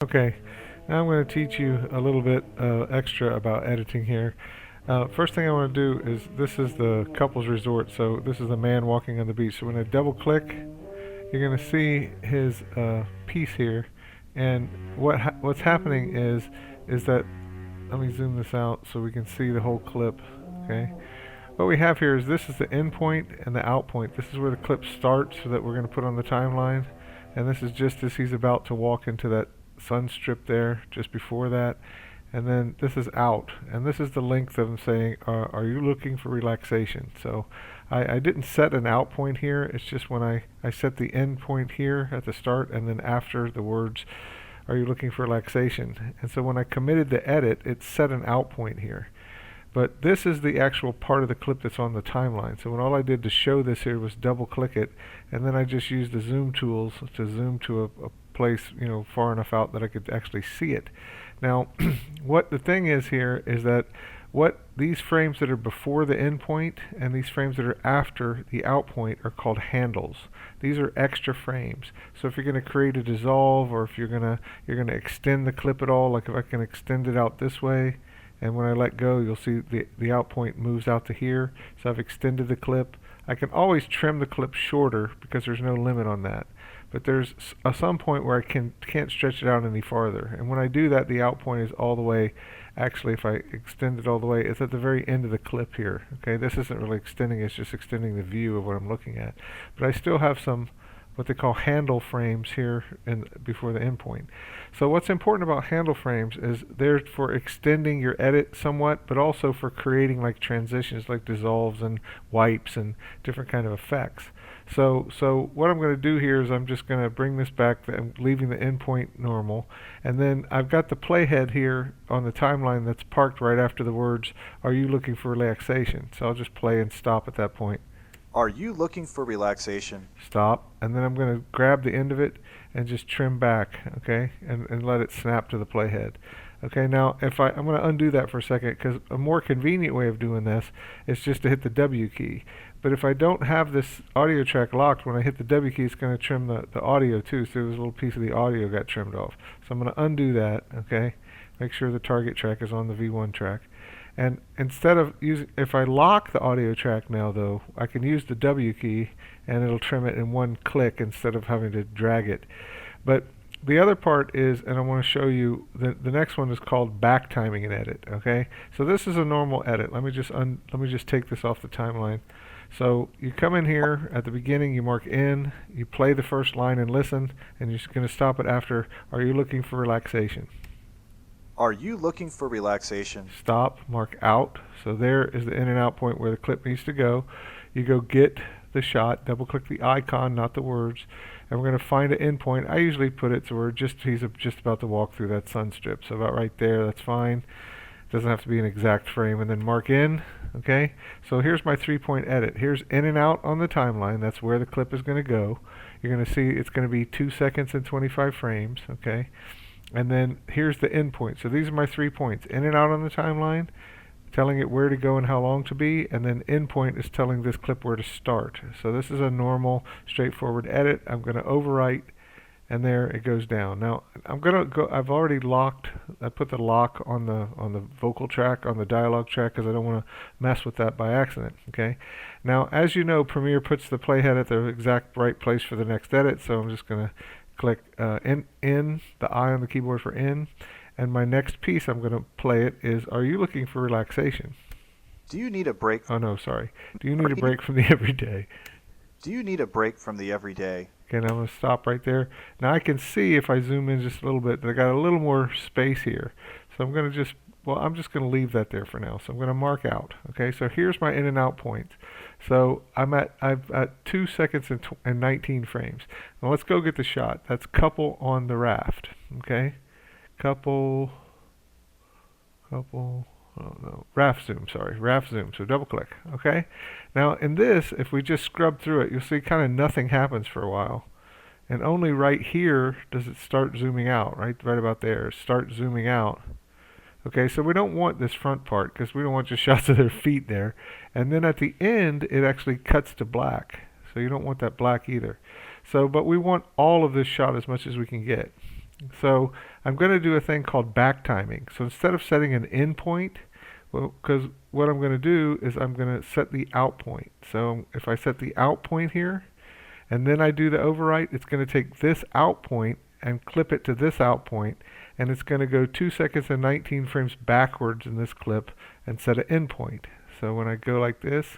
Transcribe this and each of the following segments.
Okay, now I'm going to teach you a little bit extra about editing here. First thing I want to do is this is the couple's resort, so this is the man walking on the beach. So when I double click, you're going to see his piece here, and what's happening is that let me zoom this out so we can see the whole clip. Okay, what we have here is this is the in point and the out point. This is where the clip starts that we're going to put on the timeline, and this is just as he's about to walk into that sun strip there just before that. And then this is out, and this is the length of them saying, are you looking for relaxation? So I didn't set an out point here. It's just when I set the end point here at the start, and then after the words, are you looking for relaxation? And so when I committed the edit, it set an out point here. But this is the actual part of the clip that's on the timeline. So when all I did to show this here was double click it, and then I just used the zoom tools to zoom to a place, far enough out that I could actually see it. Now, what the thing is here is that what these frames that are before the end point and these frames that are after the out point are called handles. These are extra frames. So if you're going to create a dissolve, or if you're going to extend the clip at all, like if I can extend it out this way, and when I let go, you'll see the out point moves out to here. So I've extended the clip. I can always trim the clip shorter because there's no limit on that. But there's some point where I can't stretch it out any farther. And when I do that, the out point is all the way. Actually, if I extend it all the way, it's at the very end of the clip here. Okay, this isn't really extending, it's just extending the view of what I'm looking at. But I still have some what they call handle frames here before the endpoint. So what's important about handle frames is they're for extending your edit somewhat, but also for creating like transitions, like dissolves and wipes and different kind of effects. So what I'm going to do here is I'm just going to bring this back. I'm leaving the endpoint normal, and then I've got the playhead here on the timeline that's parked right after the words, "Are you looking for relaxation?" So I'll just play and stop at that point. Are you looking for relaxation? Stop, and then I'm going to grab the end of it and just trim back, okay, and let it snap to the playhead. Okay, now I'm going to undo that for a second, because a more convenient way of doing this is just to hit the W key. But if I don't have this audio track locked, when I hit the W key, it's going to trim the audio too, so there's a little piece of the audio got trimmed off. So I'm going to undo that, okay, make sure the target track is on the V1 track. And instead of if I lock the audio track now though, I can use the W key and it'll trim it in one click instead of having to drag it. But the other part is, and I want to show you, the next one is called back timing an edit, okay? So this is a normal edit. Let me just take this off the timeline. So you come in here at the beginning, you mark in, you play the first line and listen, and you're just going to stop it after, "Are you looking for relaxation?" Are you looking for relaxation? Stop, mark out. So there is the in and out point where the clip needs to go. You go get the shot, double click the icon, not the words, and we're going to find an end point. I usually put it to where he's just about to walk through that sun strip. So about right there, that's fine. Doesn't have to be an exact frame. And then mark in, okay? So here's my 3-point edit. Here's in and out on the timeline. That's where the clip is going to go. You're going to see it's going to be 2 seconds and 25 frames, okay? And then here's the end point. So these are my 3 points. In and out on the timeline, telling it where to go and how long to be, and then end point is telling this clip where to start. So this is a normal, straightforward edit. I'm going to overwrite, and there it goes down. Now I'm going to go. I've already locked. I put the lock on the vocal track, on the dialogue track, because I don't want to mess with that by accident. Okay. Now, as you know, Premiere puts the playhead at the exact right place for the next edit. So I'm just going to click in, the I on the keyboard for in, and my next piece I'm going to play it is, "Are you looking for relaxation?" Do you need a break? Oh no, sorry. Do you need a break from the everyday? Do you need a break from the everyday? Okay, now I'm going to stop right there. Now I can see if I zoom in just a little bit that I got a little more space here. So I'm going to I'm just going to leave that there for now. So I'm going to mark out. Okay, so here's my in and out points. So I've at 2 seconds and 19 frames. Now let's go get the shot. That's couple on the raft. Okay, couple. Oh no, raft zoom. Sorry, raft zoom. So double click. Okay. Now in this, if we just scrub through it, you'll see kind of nothing happens for a while, and only right here does it start zooming out. Right about there. Start zooming out. Okay, so we don't want this front part because we don't want just shots of their feet there. And then at the end, it actually cuts to black. So you don't want that black either. So, but we want all of this shot as much as we can get. So I'm going to do a thing called back timing. So instead of setting an in point, well, because what I'm going to do is I'm going to set the out point. So if I set the out point here, and then I do the overwrite, it's going to take this out point and clip it to this out point, and it's going to go 2 seconds and 19 frames backwards in this clip and set an end point. So when I go like this,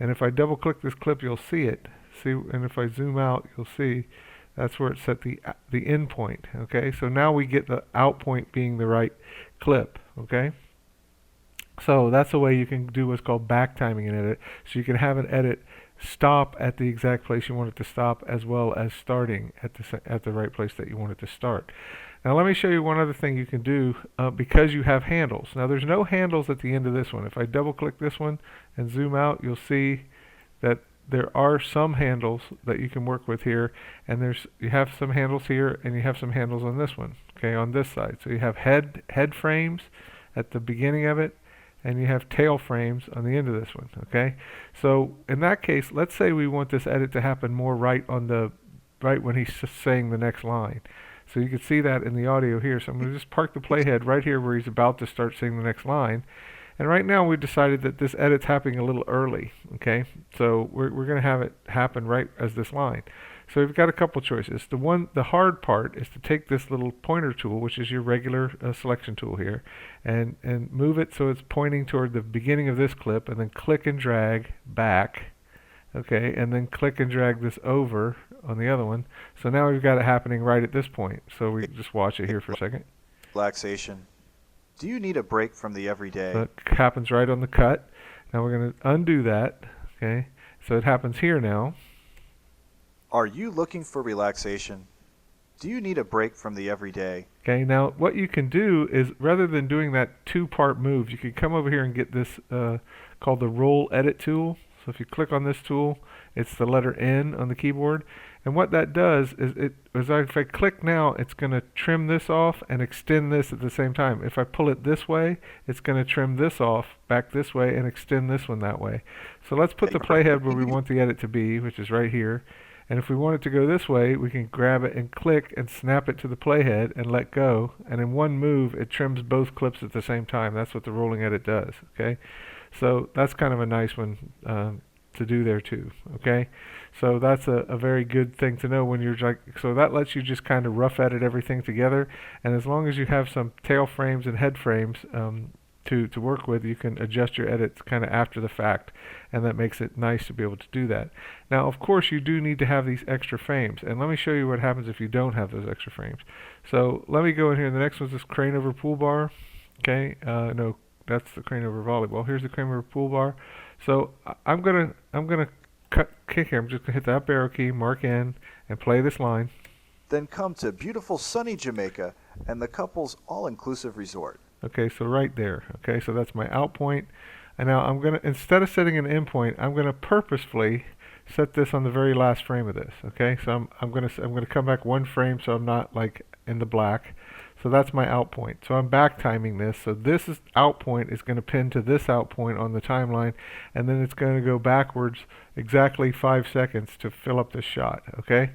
and if I double click this clip, you'll see it. See, and if I zoom out, you'll see that's where it set the end point. Okay, so now we get the out point being the right clip. Okay, so that's the way you can do what's called back timing an edit. So you can have an edit stop at the exact place you want it to stop, as well as starting at the right place that you want it to start. Now let me show you one other thing you can do because you have handles. Now there's no handles at the end of this one. If I double click this one and zoom out, you'll see that there are some handles that you can work with here, and you have some handles here and you have some handles on this one, okay, on this side. So you have head frames at the beginning of it, and you have tail frames on the end of this one, okay? So in that case, let's say we want this edit to happen more right when he's saying the next line. So you can see that in the audio here. So I'm going to just park the playhead right here where he's about to start saying the next line. And right now we decided that this edit's happening a little early, okay? So we're going to have it happen right as this line. So we've got a couple choices. The hard part is to take this little pointer tool, which is your regular selection tool here, and move it so it's pointing toward the beginning of this clip, and then click and drag back, okay, and then click and drag this over on the other one. So now we've got it happening right at this point. So we just watch it here for a second. Relaxation. Do you need a break from the everyday? So it happens right on the cut. Now we're going to undo that, okay? So it happens here now. Are you looking for relaxation? Do you need a break from the everyday? Okay, now what you can do is, rather than doing that two-part move, you can come over here and get this called the Roll Edit tool. So if you click on this tool, it's the letter N on the keyboard. And what that does is, if I click now, it's going to trim this off and extend this at the same time. If I pull it this way, it's going to trim this off back this way and extend this one that way. So let's put the playhead where we want the edit to be, which is right here. And if we want it to go this way, we can grab it and click and snap it to the playhead and let go. And in one move, it trims both clips at the same time. That's what the rolling edit does. Okay, so that's kind of a nice one to do there too. Okay, so that's a very good thing to know when you're like. So that lets you just kind of rough edit everything together. And as long as you have some tail frames and head frames to work with, you can adjust your edits kind of after the fact, and that makes it nice to be able to do that. Now of course you do need to have these extra frames, and let me show you what happens if you don't have those extra frames. So let me go in here. The next one's this crane over pool bar. Okay, no, that's the crane over volleyball. Here's the crane over pool bar. So I'm gonna kick here. I'm just gonna hit the up arrow key, mark in, and play this line. Then come to beautiful sunny Jamaica and the couple's all-inclusive resort. Okay, so right there. Okay, so that's my out point. And now I'm gonna, instead of setting an end point, I'm gonna purposefully set this on the very last frame of this. Okay, so I'm gonna come back one frame so I'm not like in the black. So that's my out point. So I'm back timing this. So this out point is going to pin to this out point on the timeline, and then it's going to go backwards exactly 5 seconds to fill up this shot. Okay,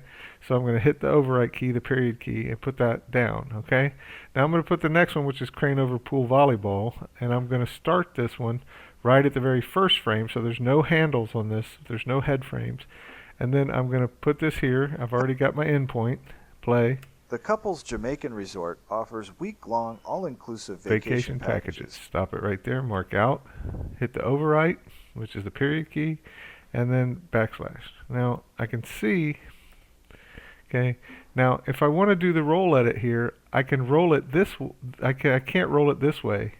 so I'm going to hit the overwrite key, the period key, and put that down. Okay, now I'm going to put the next one, which is crane over pool volleyball, and I'm going to start this one right at the very first frame. So there's no handles on this. There's no head frames, and then I'm going to put this here. I've already got my end point. Play. The couple's Jamaican resort offers week-long all-inclusive vacation packages. Stop it right there, mark out, hit the overwrite, which is the period key, and then backslash. Now I can see, okay, now if I want to do the roll edit here, I can roll it this, I can't roll it this way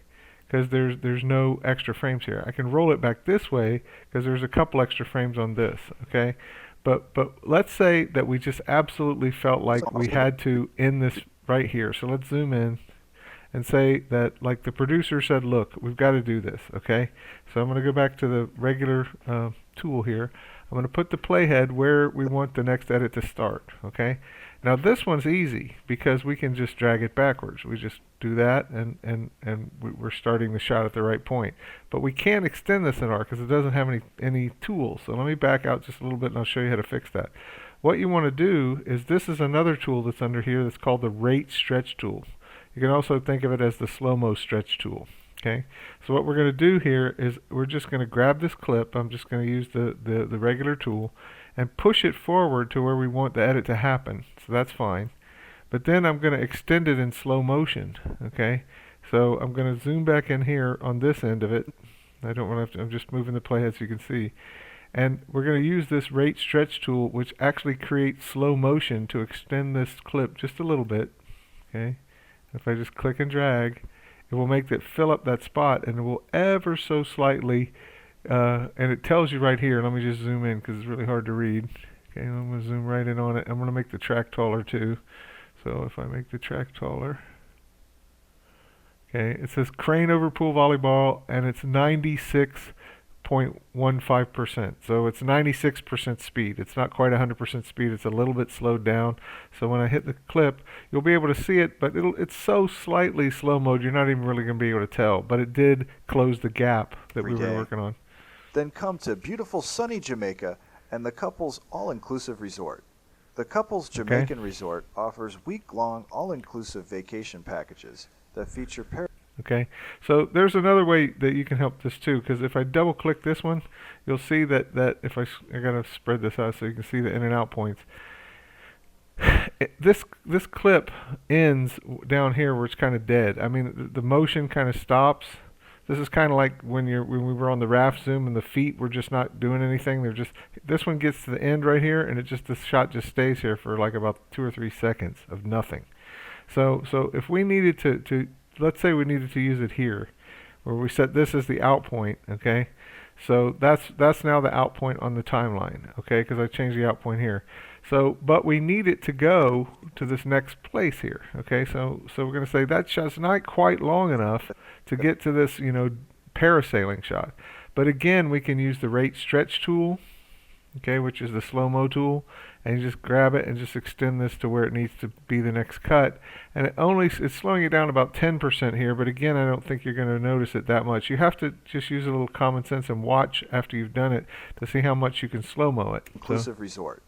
because there's no extra frames here. I can roll it back this way because there's a couple extra frames on this, okay? But let's say that we just absolutely felt like we had to end this right here. So let's zoom in and say that, like the producer said, look, we've got to do this, okay? So I'm going to go back to the regular tool here. I'm going to put the playhead where we want the next edit to start, okay? Now this one's easy because we can just drag it backwards. We just do that and we're starting the shot at the right point. But we can't extend this in R because it doesn't have any tools. So let me back out just a little bit and I'll show you how to fix that. What you want to do is, this is another tool that's under here that's called the rate stretch tool. You can also think of it as the slow-mo stretch tool. Okay, so what we're going to do here is we're just going to grab this clip. I'm just going to use the regular tool and push it forward to where we want the edit to happen. So that's fine. But then I'm going to extend it in slow motion. Okay, so I'm going to zoom back in here on this end of it. I don't want to, I'm just moving the playhead so you can see. And we're going to use this rate stretch tool, which actually creates slow motion to extend this clip just a little bit. Okay, if I just click and drag, it will make it fill up that spot, and it will ever so slightly, and it tells you right here. Let me just zoom in because it's really hard to read. Okay, I'm going to zoom right in on it. I'm going to make the track taller too. So if I make the track taller, okay, it says crane over pool volleyball, and it's 96.15%. So it's 96% speed. It's not quite 100% speed. It's a little bit slowed down. So when I hit the clip, you'll be able to see it, but it's so slightly slow mode, you're not even really going to be able to tell. But it did close the gap that we were working on. Then come to beautiful sunny Jamaica and the couple's all-inclusive resort. The couple's Jamaican resort offers week-long all-inclusive vacation packages that feature Okay, so there's another way that you can help this too, because if I double click this one, you'll see that if I gotta spread this out so you can see the in and out points. This clip ends down here where it's kind of dead. I mean, the motion kind of stops. This is kind of like when we were on the raft zoom and the feet were just not doing anything. They're just, this one gets to the end right here, and the shot just stays here for like about 2 or 3 seconds of nothing. So if we needed to let's say we needed to use it here, where we set this as the out point. Okay, so that's now the out point on the timeline. Okay, because I changed the out point here. So, but we need it to go to this next place here. Okay, so we're going to say that shot's not quite long enough to get to this, parasailing shot. But again, we can use the rate stretch tool, okay, which is the slow-mo tool, and you just grab it and just extend this to where it needs to be the next cut. And it's slowing it down about 10% here, but again, I don't think you're going to notice it that much. You have to just use a little common sense and watch after you've done it to see how much you can slow-mo it. Inclusive resort.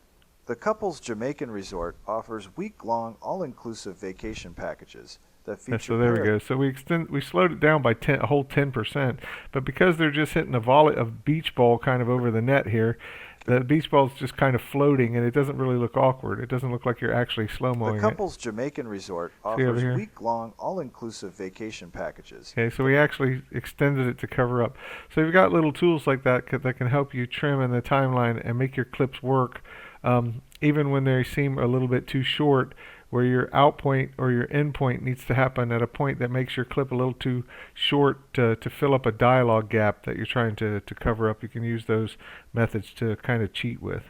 The couple's Jamaican resort offers week-long all-inclusive vacation packages that feature. So there we go. So we slowed it down by a whole 10%, but because they're just hitting a beach ball kind of over the net here, the beach ball is just kind of floating, and it doesn't really look awkward. It doesn't look like you're actually slow-moing it. The couple's Jamaican resort offers week-long all-inclusive vacation packages. Okay, so we actually extended it to cover up. So you've got little tools like that that can help you trim in the timeline and make your clips work, even when they seem a little bit too short, where your out point or your end point needs to happen at a point that makes your clip a little too short to fill up a dialogue gap that you're trying to cover up. You can use those methods to kind of cheat with.